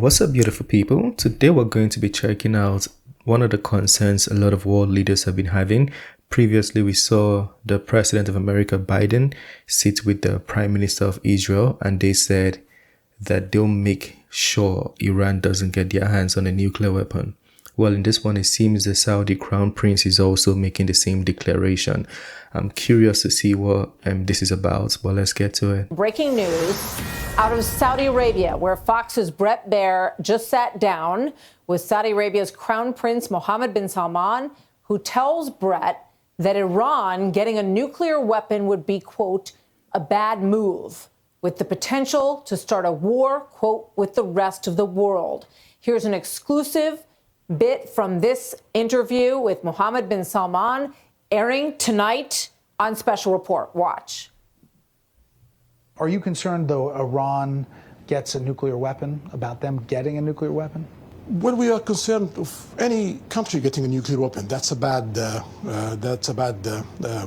What's up, beautiful people? Today we're going to be checking out one of the concerns a lot of world leaders have been having. Previously, we saw the President of America, Biden, sit with the Prime Minister of Israel, and they said that they'll make sure Iran doesn't get their hands on a nuclear weapon. Well, in this one, it seems the Saudi Crown Prince is also making the same declaration. I'm curious to see what this is about, but let's get to it. Breaking news out of Saudi Arabia, where Fox's Brett Baier just sat down with Saudi Arabia's Crown Prince Mohammed bin Salman, who tells Brett that Iran getting a nuclear weapon would be, quote, a bad move, with the potential to start a war, quote, with the rest of the world. Here's an exclusive bit from this interview with Mohammed bin Salman, airing tonight on Special Report. Watch. Are you concerned, though, Iran gets a nuclear weapon, about them getting a nuclear weapon? Well, we are concerned of any country getting a nuclear weapon. That's a bad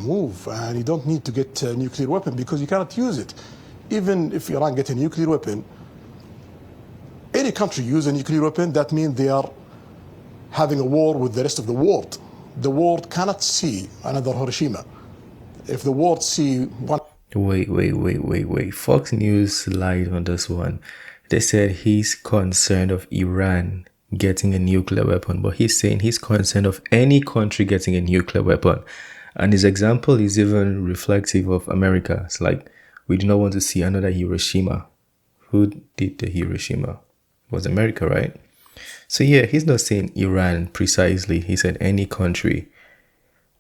move, and you don't need to get a nuclear weapon because you cannot use it. Even if Iran gets a nuclear weapon, any country use a nuclear weapon, that means they are having a war with the rest of the world. The world cannot see another Hiroshima. If the world see one... Wait. Fox News lied on this one. They said he's concerned of Iran getting a nuclear weapon, but he's saying he's concerned of any country getting a nuclear weapon. And his example is even reflective of America. It's like, we do not want to see another Hiroshima. Who did the Hiroshima? It was America, right? So yeah, he's not saying Iran precisely. He said any country.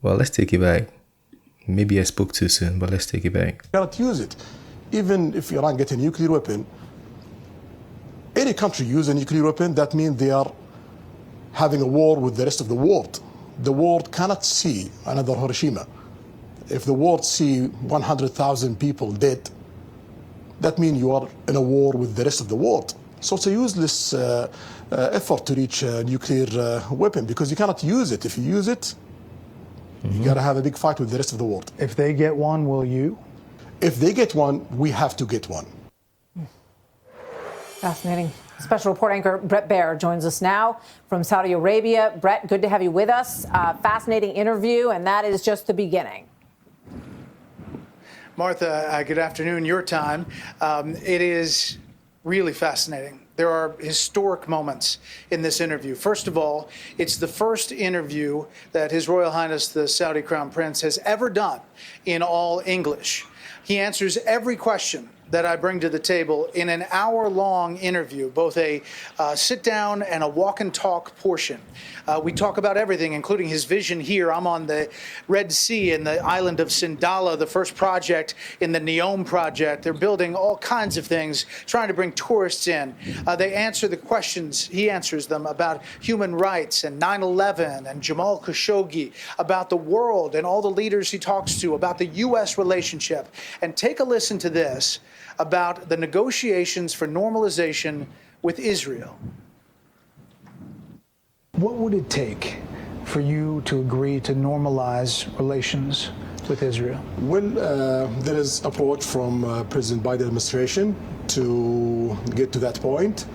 Well, let's take it back. Maybe I spoke too soon, but let's take it back. You cannot use it. Even if Iran gets a nuclear weapon, any country use a nuclear weapon, that means they are having a war with the rest of the world. The world cannot see another Hiroshima. If the world see 100,000 people dead, that means you are in a war with the rest of the world. So it's a useless effort to reach a nuclear weapon because you cannot use it. If you use it, you got to have a big fight with the rest of the world. If they get one, will you? If they get one, we have to get one. Fascinating. Special Report anchor Brett Baier joins us now from Saudi Arabia. Brett, good to have you with us. Fascinating interview, and that is just the beginning. Martha, good afternoon, your time. It is really fascinating. There are historic moments in this interview. First of all, it's the first interview that His Royal Highness the Saudi Crown Prince has ever done in all English. He answers every question that I bring to the table in an hour-long interview, both a sit-down and a walk-and-talk portion. We talk about everything, including his vision here. I'm on the Red Sea in the island of Sindala, the first project in the Neom project. They're building all kinds of things, trying to bring tourists in. They answer the questions, he answers them, about human rights and 9/11 and Jamal Khashoggi, about the world and all the leaders he talks to, about the U.S. relationship. And take a listen to this about the negotiations for normalization with Israel. What would it take for you to agree to normalize relations with Israel? Well, there is approach from President Biden administration to get to that point.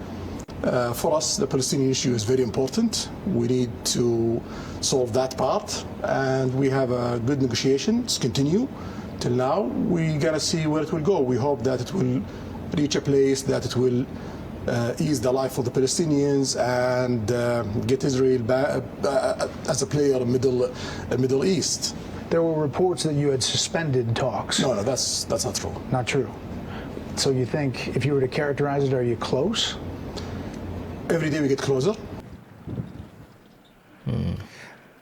For us, the Palestinian issue is very important. We need to solve that part, and we have a good negotiations continue. Till now, we gotta see where it will go. We hope that it will reach a place that it will ease the life for the Palestinians and get Israel back, as a player in Middle East. There were reports that you had suspended talks. No, that's not true. Not true. So you think, if you were to characterize it, are you close? Every day we get closer.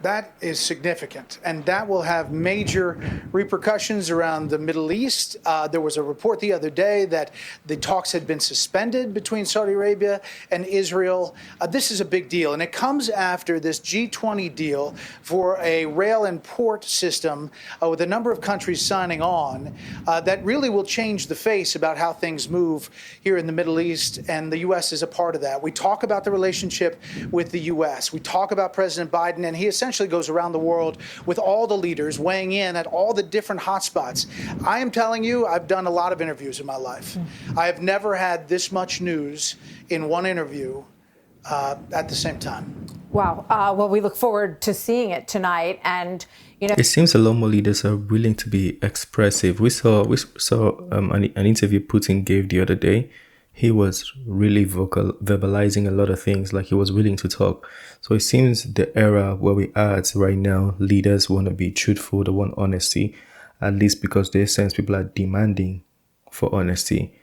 That is significant, and that will have major repercussions around the Middle East. There was a report the other day that the talks had been suspended between Saudi Arabia and Israel. This is a big deal, and it comes after this G20 deal for a rail and port system with a number of countries signing on that really will change the face about how things move here in the Middle East, and the U.S. is a part of that. We talk about the relationship with the U.S. We talk about President Biden, and he essentially essentially goes around the world with all the leaders weighing in at all the different hotspots. I am telling you, I've done a lot of interviews in my life. I have never had this much news in one interview at the same time. Wow. Well, we look forward to seeing it tonight. And, you know, it seems a lot more leaders are willing to be expressive. We saw an interview Putin gave the other day. He was really vocal, verbalizing a lot of things, like he was willing to talk. So it seems the era where we are at right now, leaders want to be truthful, they want honesty, at least because they sense people are demanding for honesty.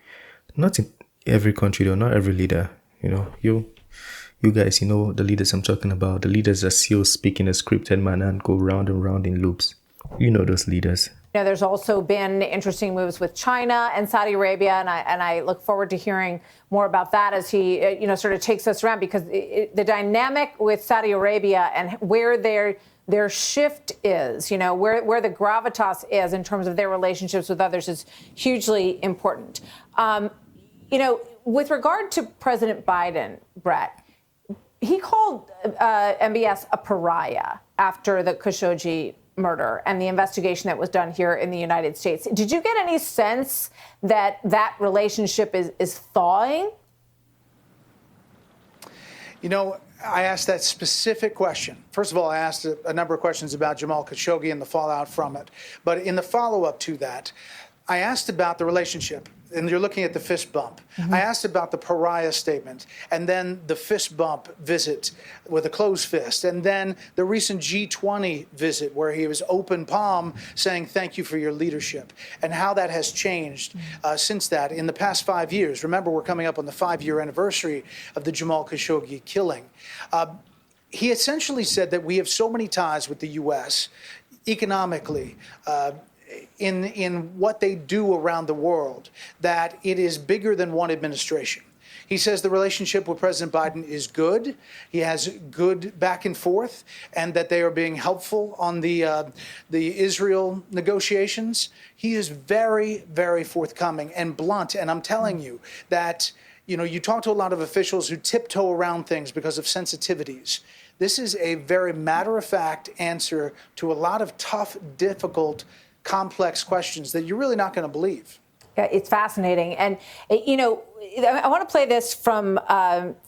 Not in every country though, not every leader. You know, you guys, you know the leaders I'm talking about. The leaders that still speak in a scripted manner and go round and round in loops. You know those leaders. You know, there's also been interesting moves with China and Saudi Arabia, and I look forward to hearing more about that as he, sort of takes us around, because the dynamic with Saudi Arabia and where their shift is, where the gravitas is in terms of their relationships with others is hugely important. With regard to President Biden, Brett, he called MBS a pariah after the Khashoggi murder and the investigation that was done here in the United States. Did you get any sense that that relationship is thawing? I asked that specific question. First of all, I asked a number of questions about Jamal Khashoggi and the fallout from it. But in the follow-up to that, I asked about the relationship. And you're looking at the fist bump. I asked about the pariah statement, and then the fist bump visit with a closed fist, and then the recent G20 visit where he was open palm saying thank you for your leadership, and how that has changed since that in the past 5 years. Remember, we're coming up on the 5-year anniversary of the Jamal Khashoggi killing. He essentially said that we have so many ties with the U.S. economically, in what they do around the world, that it is bigger than one administration. He says the relationship with President Biden is good. He has good back and forth, and that they are being helpful on the Israel negotiations. He is very, very forthcoming and blunt. And I'm telling you that, you talk to a lot of officials who tiptoe around things because of sensitivities. This is a very matter-of-fact answer to a lot of tough, difficult, complex questions that you're really not going to believe. Yeah, it's fascinating. And, I want to play this from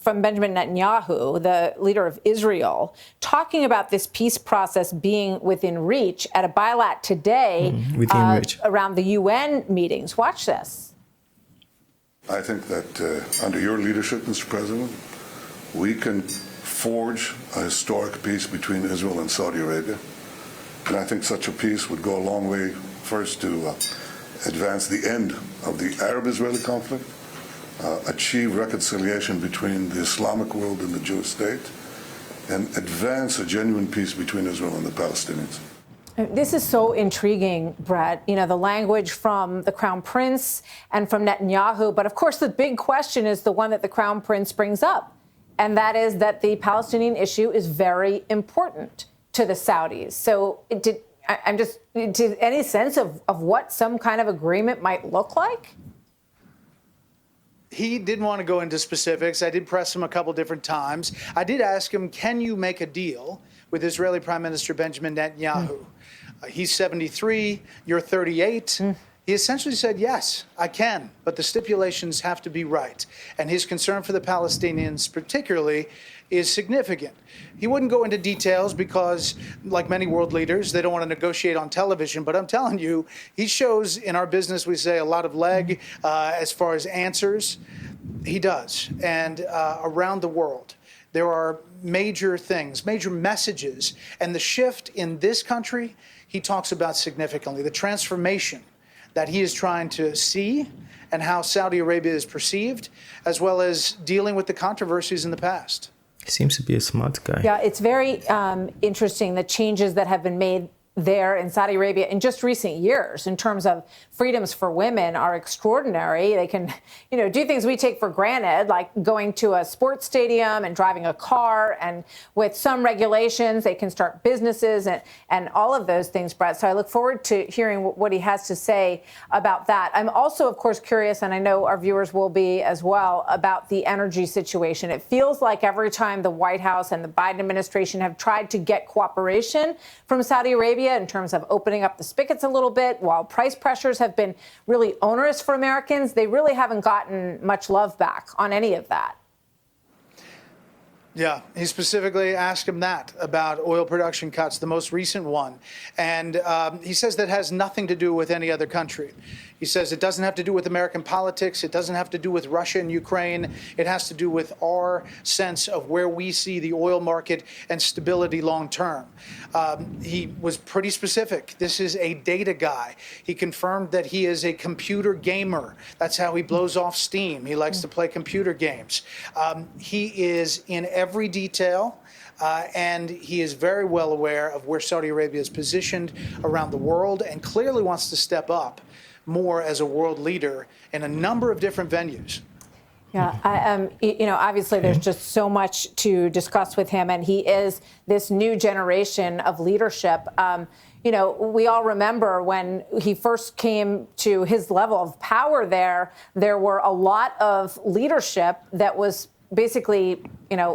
Benjamin Netanyahu, the leader of Israel, talking about this peace process being within reach at a bilat today around the UN meetings. Watch this. I think that under your leadership, Mr. President, we can forge a historic peace between Israel and Saudi Arabia. And I think such a peace would go a long way, first, to advance the end of the Arab-Israeli conflict, achieve reconciliation between the Islamic world and the Jewish state, and advance a genuine peace between Israel and the Palestinians. This is so intriguing, Brett. The language from the Crown Prince and from Netanyahu. But of course, the big question is the one that the Crown Prince brings up, and that is that the Palestinian issue is very important to the Saudis. So did any sense of what some kind of agreement might look like? He didn't want to go into specifics. I did press him a couple different times. I did ask him, can you make a deal with Israeli Prime Minister Benjamin Netanyahu? He's 73, you're 38. He essentially said, yes, I can, but the stipulations have to be right. And his concern for the Palestinians particularly is significant. He wouldn't go into details because, like many world leaders, they don't want to negotiate on television. But I'm telling you, he shows in our business, we say, a lot of leg as far as answers. He does. And around the world, there are major things, major messages. And the shift in this country, he talks about significantly, the transformation that he is trying to see and how Saudi Arabia is perceived, as well as dealing with the controversies in the past. He seems to be a smart guy. Yeah, it's very interesting, the changes that have been made there in Saudi Arabia in just recent years in terms of freedoms for women are extraordinary. They can, do things we take for granted, like going to a sports stadium and driving a car. And with some regulations, they can start businesses and all of those things, Brett. So I look forward to hearing what he has to say about that. I'm also, of course, curious, and I know our viewers will be as well, about the energy situation. It feels like every time the White House and the Biden administration have tried to get cooperation from Saudi Arabia in terms of opening up the spigots a little bit, while price pressures have been really onerous for Americans, they really haven't gotten much love back on any of that. Yeah, he specifically asked him that about oil production cuts, the most recent one. And he says that has nothing to do with any other country. He says it doesn't have to do with American politics. It doesn't have to do with Russia and Ukraine. It has to do with our sense of where we see the oil market and stability long term. He was pretty specific. This is a data guy. He confirmed that he is a computer gamer. That's how he blows off steam. He likes to play computer games. He is in every detail. And he is very well aware of where Saudi Arabia is positioned around the world and clearly wants to step up more as a world leader in a number of different venues. Yeah, obviously there's just so much to discuss with him, and he is this new generation of leadership. We all remember when he first came to his level of power there were a lot of leadership that was basically,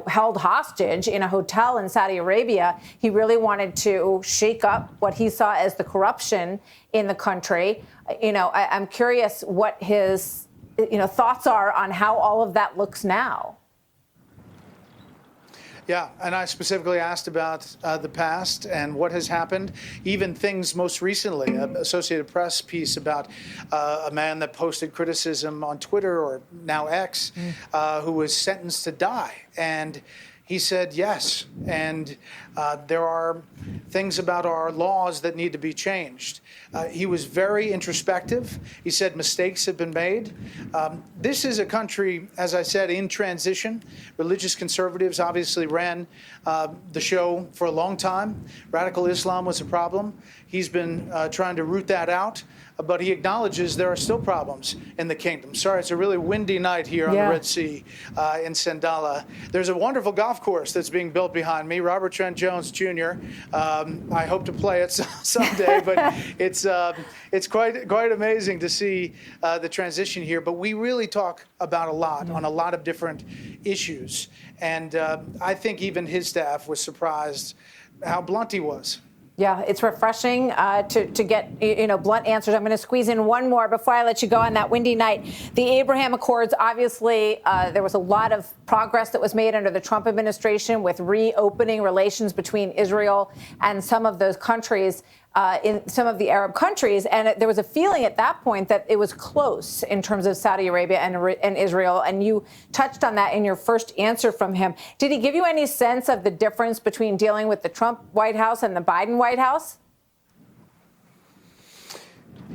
held hostage in a hotel in Saudi Arabia. He really wanted to shake up what he saw as the corruption in the country. I'm curious what his, thoughts are on how all of that looks now. Yeah, and I specifically asked about the past and what has happened, even things most recently, an Associated Press piece about a man that posted criticism on Twitter, or now X, who was sentenced to die. And he said yes, and there are things about our laws that need to be changed. He was very introspective. He said mistakes have been made. This is a country, as I said, in transition. Religious conservatives obviously ran the show for a long time. Radical Islam was a problem. He's been trying to root that out. But he acknowledges there are still problems in the kingdom. Sorry, it's a really windy night here on the Red Sea in Sandala. There's a wonderful golf course that's being built behind me, Robert Trent Jones Jr. I hope to play it someday, but it's quite amazing to see the transition here. But we really talk about a lot on a lot of different issues. And I think even his staff was surprised how blunt he was. Yeah, it's refreshing to get, blunt answers. I'm going to squeeze in one more before I let you go on that windy night. The Abraham Accords, obviously, there was a lot of progress that was made under the Trump administration with reopening relations between Israel and some of those countries, in some of the Arab countries. And there was a feeling at that point that it was close in terms of Saudi Arabia and Israel. And you touched on that in your first answer from him. Did he give you any sense of the difference between dealing with the Trump White House and the Biden White House?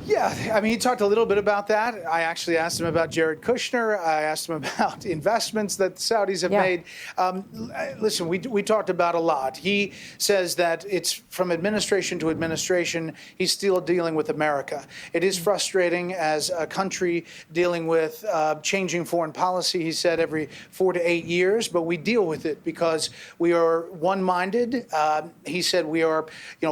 Yeah, I mean, he talked a little bit about that. I actually asked him about Jared Kushner. I asked him about investments that the Saudis have made. Listen, we talked about a lot. He says that it's from administration to administration, he's still dealing with America. It is frustrating as a country dealing with changing foreign policy, he said, every 4 to 8 years, but we deal with it because we are one-minded. He said we are,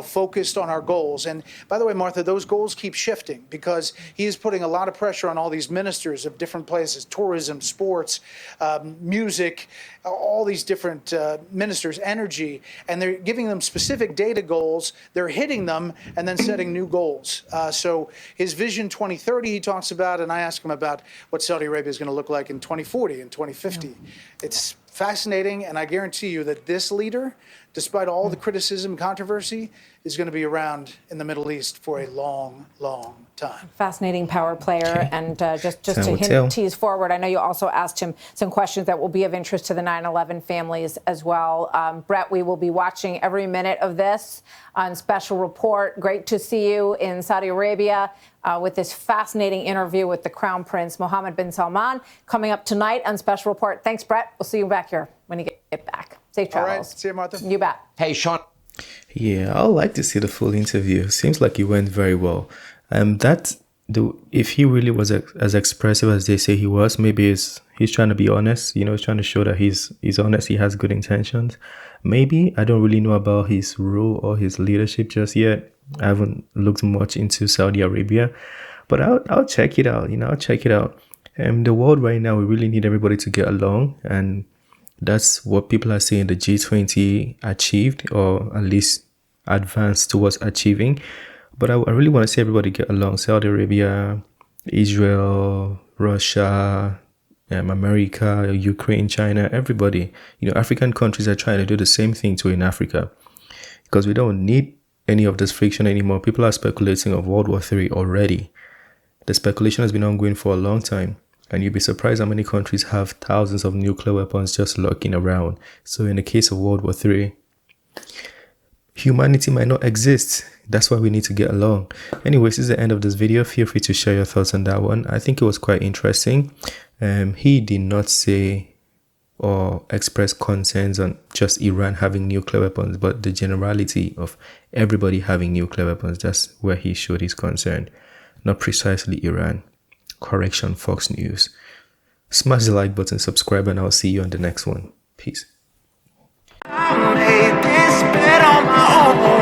focused on our goals. And by the way, Martha, those goals keep shifting, because he is putting a lot of pressure on all these ministers of different places, tourism, sports, music, all these different ministers, energy, and they're giving them specific data goals. They're hitting them and then setting new goals. So his Vision 2030 he talks about, and I asked him about what Saudi Arabia is going to look like in 2040 and 2050. Yeah. It's fascinating, and I guarantee you that this leader, despite all the criticism and controversy, is going to be around in the Middle East for a long, long time. Fascinating power player. And just to tease forward, I know you also asked him some questions that will be of interest to the 9/11 families as well. Brett, we will be watching every minute of this on Special Report. Great to see you in Saudi Arabia with this fascinating interview with the Crown Prince Mohammed bin Salman coming up tonight on Special Report. Thanks, Brett. We'll see you back here when you get back. Safe travels. All right. See you, Martha. You bet. Hey, Sean. Yeah, I'd like to see the full interview. Seems like it went very well. If he really was as expressive as they say he was, maybe he's trying to be honest. He's trying to show that he's honest. He has good intentions. Maybe I don't really know about his rule or his leadership just yet. I haven't looked much into Saudi Arabia, but I'll check it out. I'll check it out. The world right now, we really need everybody to get along, and that's what people are saying the G20 achieved, or at least advanced towards achieving. But I really want to see everybody get along. Saudi Arabia, Israel, Russia, America, Ukraine, China, everybody. African countries are trying to do the same thing too in Africa, because we don't need any of this friction anymore. People are speculating of World War III already. The speculation has been ongoing for a long time. And you'd be surprised how many countries have thousands of nuclear weapons just lurking around. So in the case of World War III, humanity might not exist. That's why we need to get along. Anyways, this is the end of this video. Feel free to share your thoughts on that one. I think it was quite interesting. He did not say or express concerns on just Iran having nuclear weapons, but the generality of everybody having nuclear weapons. That's where he showed his concern, not precisely Iran. Correction, Fox News. Smash the like button, subscribe, and I'll see you on the next one. Peace. I made this bed on my own.